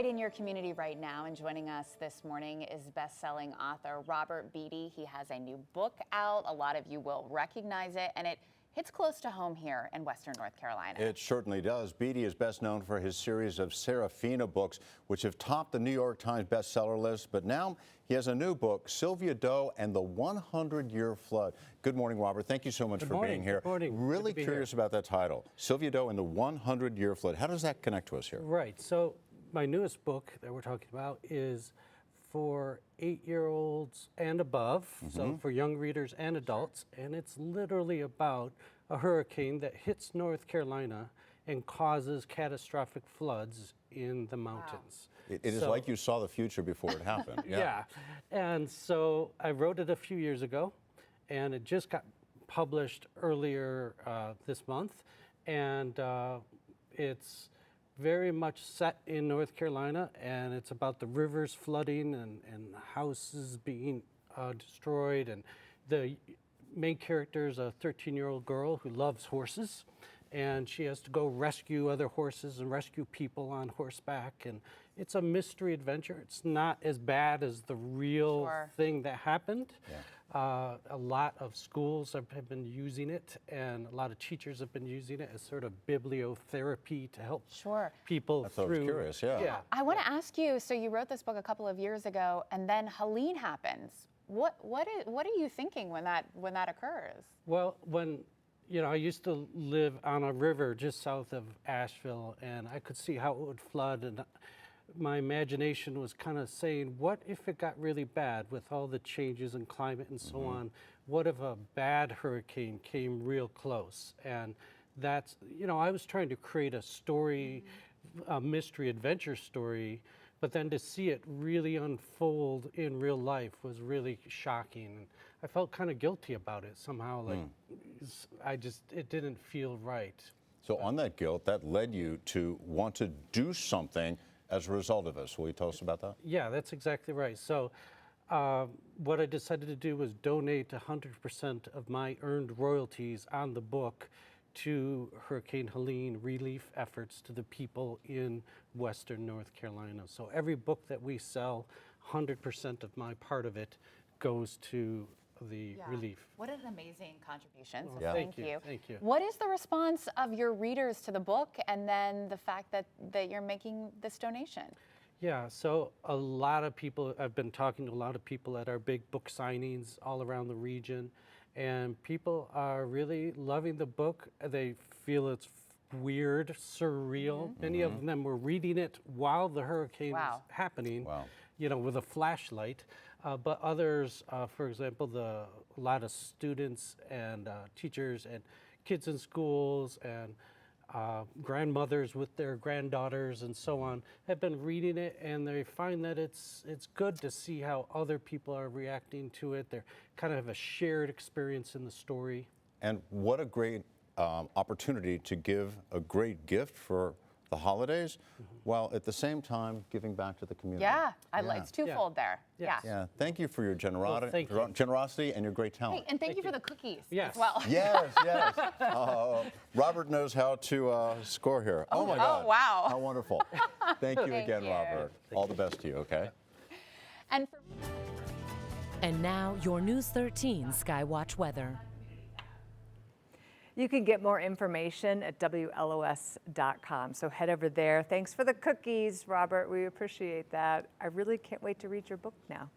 right in your community right now, and joining us this morning is best-selling author Robert Beatty. He has a new book out. A lot of you will recognize it, and it hits close to home here in Western North Carolina. It certainly does. Beatty is best known for his series of Serafina books, which have topped the New York Times bestseller list. But now he has a new book, Sylvia Doe and the 100-Year Flood. Good morning, Robert. Thank you so much for being here. Good morning. Really curious about that title, Sylvia Doe and the 100-Year Flood. How does that connect to us here? Right. So my newest book that we're talking about is for 8-year-olds and above, so for young readers and adults, and it's literally about a hurricane that hits North Carolina and causes catastrophic floods in the mountains. Wow. It is like you saw the future before it happened. Yeah. And so I wrote it a few years ago, and it just got published earlier this month, and it's very much set in North Carolina, and it's about the rivers flooding and houses being destroyed. And the main character is a 13-year-old girl who loves horses, and she has to go rescue other horses and rescue people on horseback. And it's a mystery adventure. It's not as bad as the real thing that happened. Yeah. A lot of schools have been using it, and a lot of teachers have been using it as sort of bibliotherapy to help people That's through. I was curious, yeah. I want to ask you, so you wrote this book a couple of years ago, and then Helene happens. What are you thinking when that occurs? Well, I used to live on a river just south of Asheville, and I could see how it would flood, and my imagination was kind of saying, what if it got really bad with all the changes in climate and so on? What if a bad hurricane came real close? And that's, I was trying to create a story, a mystery adventure story, but then to see it really unfold in real life was really shocking. And I felt kind of guilty about it somehow, it didn't feel right. So on that guilt, that led you to want to do something as a result of this. Will you tell us about that? Yeah, that's exactly right. So what I decided to do was donate 100% of my earned royalties on the book to Hurricane Helene relief efforts to the people in Western North Carolina. So every book that we sell, 100% of my part of it goes to the relief. What an amazing contribution. So Thank you. Thank you. What is the response of your readers to the book, and then the fact that you're making this donation? Yeah, so a lot of people, I've been talking to a lot of people at our big book signings all around the region, and people are really loving the book. They feel it's weird, surreal. Many of them were reading it while the hurricane was happening, with a flashlight. But others, for example, a lot of students and teachers and kids in schools and grandmothers with their granddaughters and so on have been reading it, and they find that it's good to see how other people are reacting to it. They kind of have a shared experience in the story. And what a great opportunity to give a great gift for the holidays, while at the same time giving back to the community. It's twofold there. Yeah. Thank you for your Well, generosity and your great talent. Hey, and thank you for the cookies as well. Yes. Robert knows how to score here. Oh my God. Oh, wow. How wonderful. Thank you again, Robert. All the best to you, okay? And now your News 13 Skywatch weather. You can get more information at WLOS.com. So head over there. Thanks for the cookies, Robert. We appreciate that. I really can't wait to read your book now.